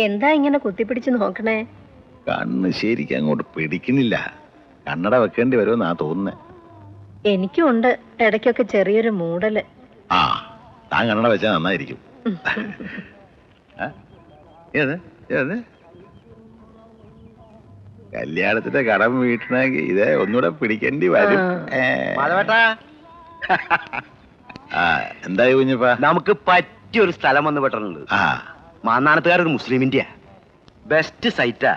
എന്താ ഇങ്ങനെ കുത്തിപ്പിടിച്ച് നോക്കണേ? കണ്ണ് ശരിക്കും അങ്ങോട്ട് പിടിക്കുന്നില്ല. കണ്ണട വെക്കേണ്ടി വരുമെന്നാ തോന്നുന്നേ. എനിക്കും ഉണ്ട് ഇടയ്ക്കൊക്കെ ചെറിയൊരു മൂടല്. ആ, താൻ കണ്ണട വെച്ചാൽ നന്നായിരിക്കും. കല്യാണത്തിന്റെ കടം വീട്ടണമെങ്കിൽ ഇതേ ഒന്നുകൂടെ പിടിക്കേണ്ടി വരും. എന്തായി കുഞ്ഞപ്പാ? നമുക്ക് പറ്റിയൊരു സ്ഥലം വന്ന് പെട്ടിട്ടുണ്ട്. മാന്നാനത്തുകാരൊരു മുസ്ലിമിന്റെയാ. ബെസ്റ്റ് സൈറ്റാ.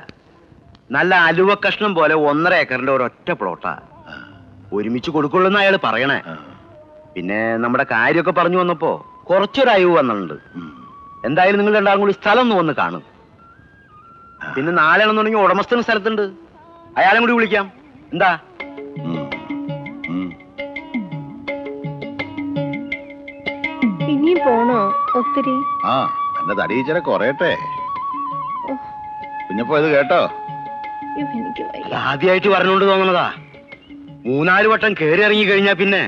നല്ല അലുവ കഷ്ണം പോലെ 1.5 ഏക്കറിന്റെ ഒരൊറ്റ പ്ലോട്ടാ. ഒരുമിച്ച് കൊടുക്കുള്ളൂന്ന് അയാൾ പറയണേ. പിന്നെ നമ്മുടെ കാര്യമൊക്കെ പറഞ്ഞു വന്നപ്പോ കുറച്ചൊരു അയവ് വന്നിട്ടുണ്ട്. എന്തായാലും നിങ്ങൾ രണ്ടാളും കൂടി സ്ഥലം ഒന്ന് വന്ന് കാണും. പിന്നെ നാളെ ആണെന്നുണ്ടെങ്കിൽ ഉടമസ്ഥന സ്ഥലത്തുണ്ട്, അയാളെ കൂടി വിളിക്കാം. എന്താ? ഇനിയും പോണോ ഒത്തിരി? ആ, എന്റെ തടിയിച്ചിര കുറയട്ടെ. കുഞ്ഞപ്പോ ഇത് കേട്ടോ? ആദ്യമായിട്ട് പറഞ്ഞുകൊണ്ട് തോന്നണതാ. 3-4 വട്ടം കയറി ഇറങ്ങി കഴിഞ്ഞാ പിന്നെ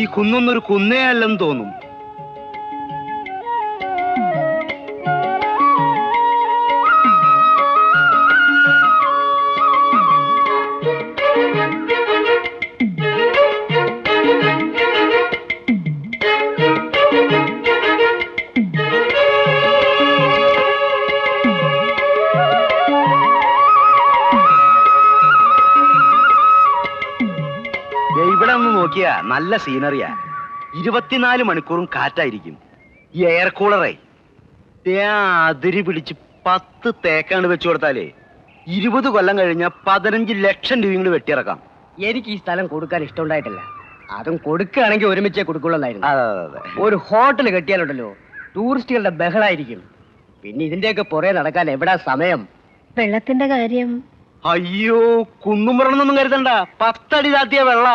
ഈ കുന്നൊന്നൊരു കുന്നേ അല്ലെന്ന് തോന്നും. ഇവിടെ ഒന്ന് നോക്കിയാ നല്ല സീനറിയാ. 24 മണിക്കൂറും കാറ്റായിരിക്കും. ഈ എയർ കൂളറേ അതിരി പിടിച്ച് 10 തേക്കാണ്ട് വെച്ചു കൊടുത്താലേ 20 കൊല്ലം കഴിഞ്ഞാൽ 15 ലക്ഷം രൂപ വെട്ടിയിറക്കാം. എനിക്ക് ഈ സ്ഥലം കൊടുക്കാൻ ഇഷ്ടമുണ്ടായിട്ടില്ല. അതും കൊടുക്കുകയാണെങ്കിൽ ഒരുമിച്ചേ കൊടുക്കുള്ളൂന്നായിരുന്നു. അതെ. ഒരു ഹോട്ടൽ കെട്ടിയാലുണ്ടല്ലോ ടൂറിസ്റ്റുകളുടെ ബഹളായിരിക്കും. പിന്നെ ഇതിന്റെയൊക്കെ പുറകെ നടക്കാൻ എവിടാ സമയം? വെള്ളത്തിന്റെ കാര്യം? അയ്യോ, കുന്നും പറയണമെന്നൊന്നും കരുതണ്ട. 10 അടി താത്തിയ വെള്ള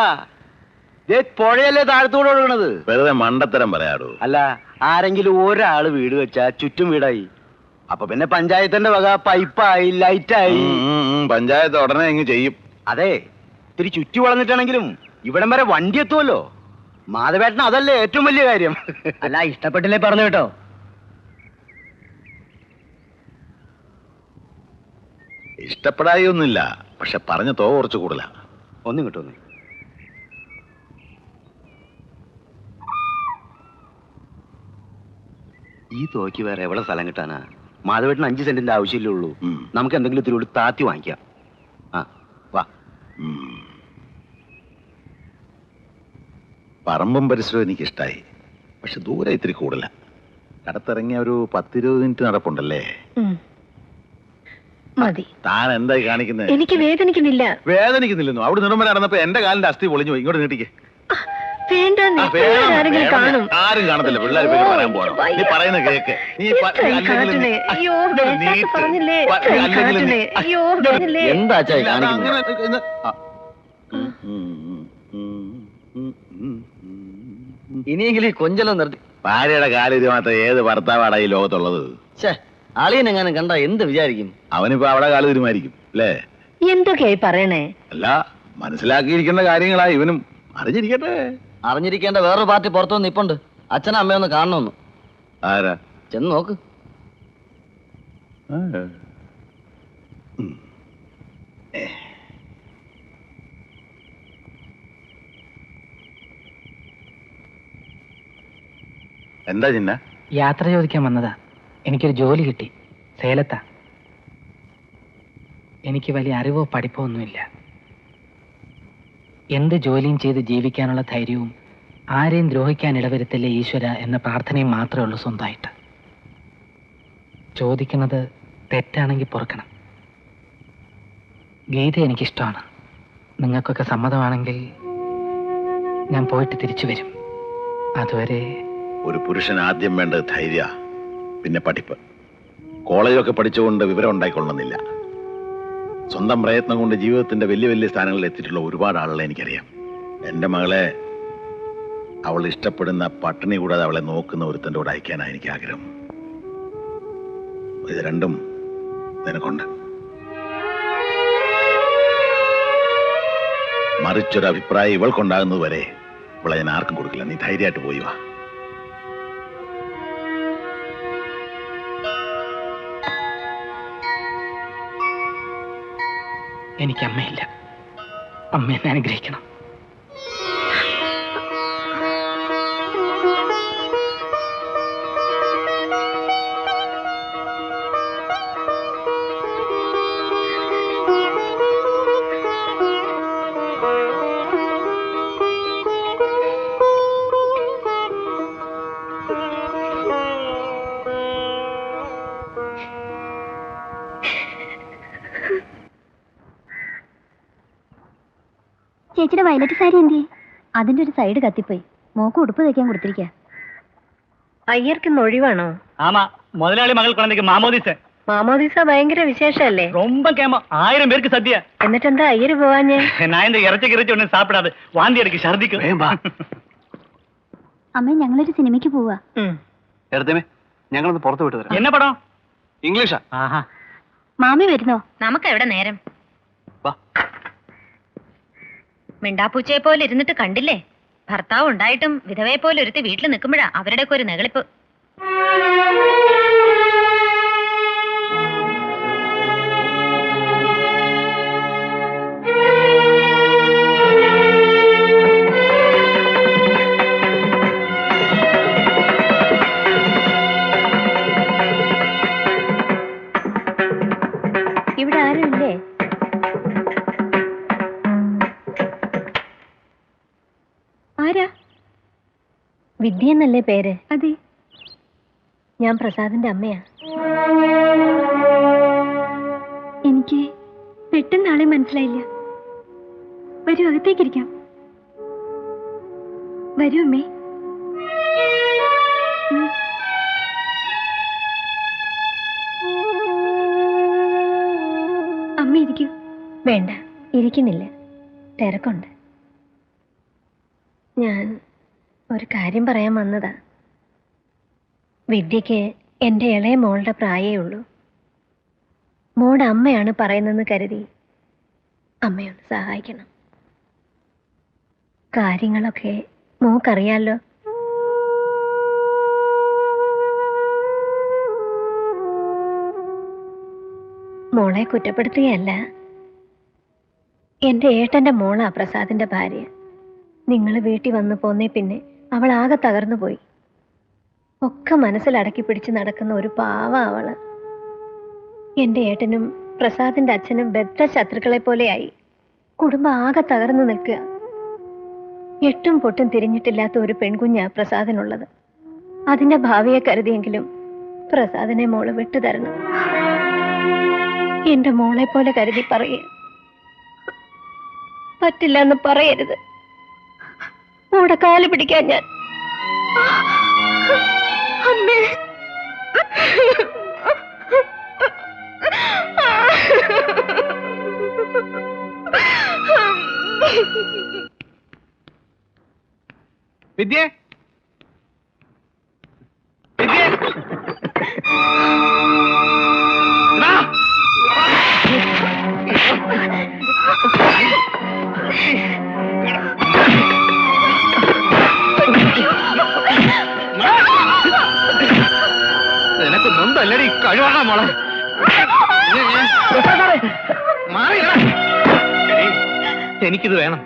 പുഴയല്ലേ താഴത്തോടെ ഒഴുകണത്. വെറുതെ മണ്ടത്തരം പറയാടോ. അല്ല, ആരെങ്കിലും ഒരാള് വീട് വെച്ചാ ചുറ്റും വീടായി. അപ്പൊ പിന്നെ പഞ്ചായത്തിന്റെ വക പൈപ്പായി, ലൈറ്റായി. പഞ്ചായത്ത് ഉടനെ ഇങ്ങ് ചെയ്യും. അതെ, ഇത്തിരി ചുറ്റി വളർന്നിട്ടാണെങ്കിലും ഇവിടം വരെ വണ്ടി എത്തുമല്ലോ. മാധവേട്ടന് അതല്ലേ ഏറ്റവും വലിയ കാര്യം. അല്ല, ഇഷ്ടപ്പെട്ടില്ലേ പറഞ്ഞു കേട്ടോ. ഇഷ്ടപ്പെടായി ഒന്നുമില്ല, പക്ഷെ പറഞ്ഞ തോ കുറച്ച് കൂടുതലാ. ഒന്നും കിട്ടുന്നു. ഈ തോക്ക് വേറെ എവിടെ സ്ഥലം കിട്ടാനാ? മാധവേട്ടന് 5 സെന്റിന്റെ ആവശ്യമില്ലേ ഉള്ളൂ. നമുക്ക് എന്തെങ്കിലും ഇത്തിരി താത്തി വാങ്ങിക്കാം. ആ വാ. പറമ്പും പരിസരവും എനിക്ക് ഇഷ്ടായി, പക്ഷെ ദൂരെ ഇത്തിരി കൂടുതല. കടത്തിറങ്ങിയ ഒരു 10-20 മിനിറ്റ് നടപ്പുണ്ടല്ലേ? മതി. താൻ എന്തായി കാണിക്കുന്നത്? എനിക്ക് വേദനിക്കുന്നില്ല. വേദനിക്കുന്നില്ലെന്നോ? അവിടെ നിറം വരെ നടന്നപ്പോ എന്റെ കാലിന്റെ അസ്ഥി പൊളിഞ്ഞു പോയി. ഇങ്ങോട്ട് നീട്ടിക്കേ. ആരും കാണത്തില്ല. പിള്ളേർ പേര് പറയാൻ പോകണം. നീ പറയുന്ന കേക്ക്. എന്താ ഇനിയെങ്കിലും കൊഞ്ചലം നിർത്തി. ഭാര്യയുടെ കാലിത് മാത്രം ഏത് ഭർത്താവാടാ ഈ ലോകത്തുള്ളത്? ആളിയെന്നെങ്ങാനും കണ്ട എന്ത് വിചാരിക്കും? അവനിപ്പോ അവിടെ കാല് തീരുമാനിക്കും അല്ലേ? എന്തൊക്കെയായി പറയണേ? അല്ല, മനസ്സിലാക്കിയിരിക്കേണ്ട കാര്യങ്ങളാ ഇവനും അറിഞ്ഞിരിക്കട്ടെ. അറിഞ്ഞിരിക്കേണ്ട വേറൊരു പാർട്ടി പുറത്തു വന്ന് ഇപ്പുണ്ട്. അച്ഛനും അമ്മയൊന്ന് കാണണമെന്ന്. ആരാ? ചെന്ന് നോക്ക്. എന്താ ചിന്ന? യാത്ര ചോദിക്കാൻ വന്നതാ. എനിക്കൊരു ജോലി കിട്ടി, സേലത്താ. എനിക്ക് വലിയ അറിവോ പഠിപ്പോ ഒന്നുമില്ല. എന്ത് ജോലിയും ചെയ്ത് ജീവിക്കാനുള്ള ധൈര്യവും ആരെയും ദ്രോഹിക്കാൻ ഇടവരുത്തില്ല ഈശ്വര എന്ന പ്രാർത്ഥനയും മാത്രമേ ഉള്ളൂ സ്വന്തമായിട്ട്. ചോദിക്കുന്നത് തെറ്റാണെങ്കിൽ പൊറുക്കണം. ഗീത എനിക്കിഷ്ടമാണ്. നിങ്ങൾക്കൊക്കെ സമ്മതമാണെങ്കിൽ ഞാൻ പോയിട്ട് തിരിച്ചു വരും. അതുവരെ ഒരു പുരുഷൻ ആദ്യം വേണ്ടത് ധൈര്യ, പിന്നെ പഠിപ്പ്. കോളേജൊക്കെ പഠിച്ചുകൊണ്ട് വിവരം ഉണ്ടായിക്കൊള്ളണമെന്നില്ല. സ്വന്തം പ്രയത്നം കൊണ്ട് ജീവിതത്തിന്റെ വലിയ വലിയ സ്ഥാനങ്ങളിൽ എത്തിയിട്ടുള്ള ഒരുപാട് ആളുകളെ എനിക്കറിയാം. എൻ്റെ മകളെ അവൾ ഇഷ്ടപ്പെടുന്ന പട്ടിണി കൂടാതെ അവളെ നോക്കുന്ന ഒരുത്തൻ്റെ കൂടെ അയക്കാനാണ് എനിക്ക് ആഗ്രഹം. ഇത് രണ്ടും നിനക്കുണ്ട്. മറിച്ചൊരു അഭിപ്രായം ഇവൾക്കുണ്ടാകുന്നത് വരെ ഇവിടെ ഞാൻ ആർക്കും കൊടുക്കില്ല. നീ ധൈര്യമായിട്ട് പോയി വാ. എനിക്ക് അമ്മയില്ല. അമ്മ എന്നെ അനുഗ്രഹിക്കണം. ചേച്ചിയുടെ വയലറ്റ് സാരി എന്തിയെ? അതിന്റെ ഒരു സൈഡ് കത്തിപ്പോയി. മോക്ക് ഉടുപ്പ് തയ്ക്കാൻ കൊടുത്തിരിക്കുക. അയ്യർക്ക് ഒഴിവാണോ? ஆமா, முதலாளி மகள் குழந்தைக்கு மாமோதிச. മാമോദിസ ഭയങ്കര വിശേഷല്ലേ? ரொம்ப கேமா, 1000 பேருக்கு சத்தியா. എന്നിട്ടെന്താ അയ്യര് പോവാഞ്ഞേ? நான் இந்த இறைச்சி ஒன்னும் சாப்பிடாது, வாந்தி அடிக்கு, ഛർദിക്കും. അമ്മ ഞങ്ങളൊരു സിനിമയ്ക്ക് പോവാ. എടുത്തേ, ഞങ്ങളൊന്ന് പുറത്ത് വിട്ടു തരാം. என்ன படம்? ഇംഗ്ലീഷാ. ആഹാ. മാമി വരുന്നോ? നമുക്ക് എവിടെ നേരം? വാ. മിണ്ടാപ്പൂച്ചയെ പോലെ ഇരുന്നിട്ട് കണ്ടില്ലേ? ഭർത്താവ് ഉണ്ടായിട്ടും വിധവയെ പോലെ ഒരുത്തി വീട്ടിൽ നിൽക്കുമ്പോഴാ അവരുടെയൊക്കെ ഒരു നെകളിപ്പ്. ഇവിടെ ആരുമില്ലേ? ആരാ? വിദ്യ എന്നല്ലേ പേര്? അതെ, ഞാൻ പ്രസാദിന്റെ അമ്മയാ. എനിക്ക് പെട്ടെന്ന് ആളെ മനസ്സിലായില്ല. വരൂ, അകത്തേക്കിരിക്കാം. വരൂ അമ്മേ. അമ്മ ഇരിക്കൂ. വേണ്ട, ഇരിക്കുന്നില്ല, തിരക്കുണ്ട്. ഞാൻ ഒരു കാര്യം പറയാൻ വന്നതാ. വിദ്യക്ക് എൻ്റെ ഇളയ മോളുടെ പ്രായേ ഉള്ളൂ. മോളുടെ അമ്മയാണ് പറയുന്നതെന്ന് കരുതി അമ്മയൊന്ന് സഹായിക്കണം. കാര്യങ്ങളൊക്കെ മോക്കറിയാലോ. മോളെ കുറ്റപ്പെടുത്തുകയല്ല. എൻ്റെ ഏട്ടൻ്റെ മോളാ പ്രസാദിന്റെ ഭാര്യ. നിങ്ങൾ വീട്ടിൽ വന്നു പോന്നേ പിന്നെ അവൾ ആകെ തകർന്നു പോയി. ഒക്കെ മനസ്സിലടക്കി പിടിച്ച് നടക്കുന്ന ഒരു പാവ അവള്. എൻ്റെ ഏട്ടനും പ്രസാദിന്റെ അച്ഛനും ബദ്ധ ശത്രുക്കളെ പോലെയായി. കുടുംബം ആകെ തകർന്നു നിൽക്കുക. എട്ടും പൊട്ടും തിരിഞ്ഞിട്ടില്ലാത്ത ഒരു പെൺകുഞ്ഞാ പ്രസാദിനുള്ളത്. അതിന്റെ ഭാവിയെ കരുതിയെങ്കിലും പ്രസാദിനെ മോള് വിട്ടുതരണം. എന്റെ മോളെ പോലെ കരുതി പറയേ. പറ്റില്ല എന്ന് പറയരുത്. മോടെ കാല് പിടിക്കാൻ ഞാൻ. അമ്മേ, വിദ്യ, വിദ്യ, നിനക്ക് നൊന്തല്ലടി കഴിവാണ മോളെ. എനിക്കിത് വേണം.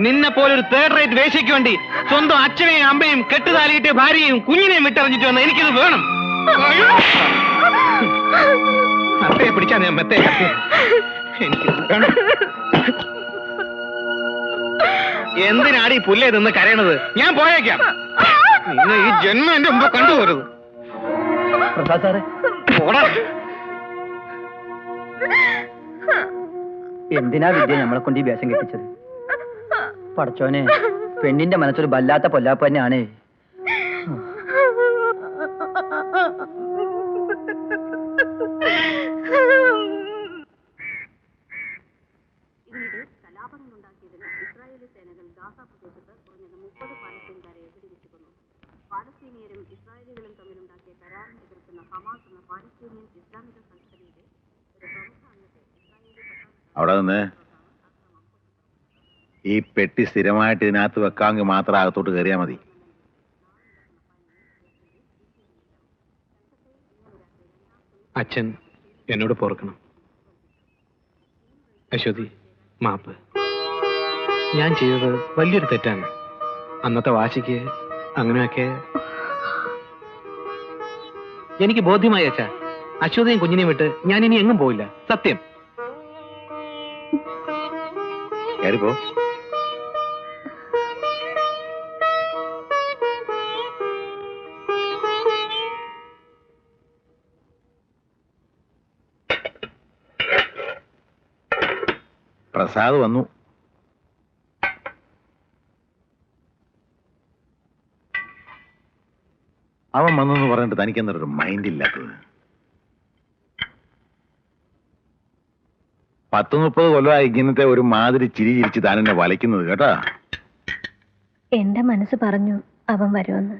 നിന്നെ പോലെ ഒരു തേർഡ് റേറ്റ് വേശ്യയ്ക്ക് വേണ്ടി സ്വന്തം അച്ഛനെയും അമ്മയും കെട്ടുതാലിയിട്ട് ഭാര്യയും കുഞ്ഞിനെയും വിട്ടെറിഞ്ഞിട്ട് വന്ന എനിക്കിത് വേണം. അത്തയെ പിടിച്ചാ ഞാൻ മെത്തേ. എനിക്കിത് വേണം. എന്തിനാടി പുല്ലേ നിന്ന് കരയണത്? ഞാൻ പോയേക്കാം. നിന്നെ ഈ ജന്മം എന്റെ മുമ്പ് കണ്ടുപോരുത്. പ്രസാദ് സാറേ, എന്തിനാ വിദ്യ നമ്മളെ കൊണ്ട് ഈ വേഷം കെട്ടിച്ചത്? പടച്ചോനെ, പെണ്ണിന്റെ മനസ്സൊരു വല്ലാത്ത പൊല്ലാപ്പ് തന്നെയാണ്. അവിടെ നിന്ന് ഈ പെട്ടി സ്ഥിരമായിട്ട് ഇതിനകത്ത് വെക്കാമെങ്കിൽ മാത്രം അകത്തോട്ട് കയറിയാൽ മതി. അച്ഛൻ എന്നോട് പൊറുക്കണം. അശ്വതി, മാപ്പ്. ഞാൻ ചെയ്തത് വലിയൊരു തെറ്റാണ്. അന്നത്തെ വാശിക്ക് അങ്ങനെയൊക്കെ എനിക്ക് ബോധ്യമായി അച്ഛാ. അശ്വതിയും കുഞ്ഞിനെയും വിട്ട് ഞാൻ ഇനി എങ്ങും പോയില്ല, സത്യം. കയറിപ്പോ. പ്രസാദ് വന്നു. അവൻ വന്നെന്ന് പറഞ്ഞിട്ട് തനിക്കെന്നൊരു മൈൻഡ് ഇല്ലാത്തത്. 10-30 കൊല്ലമായി ഇങ്ങനത്തെ ഒരു മാതിരി ചിരി ചിരിച്ച് താൻ എന്നെ വലയ്ക്കുന്നത് കേട്ടാ. എന്റെ മനസ്സ് പറഞ്ഞു അവൻ വരുമെന്ന്.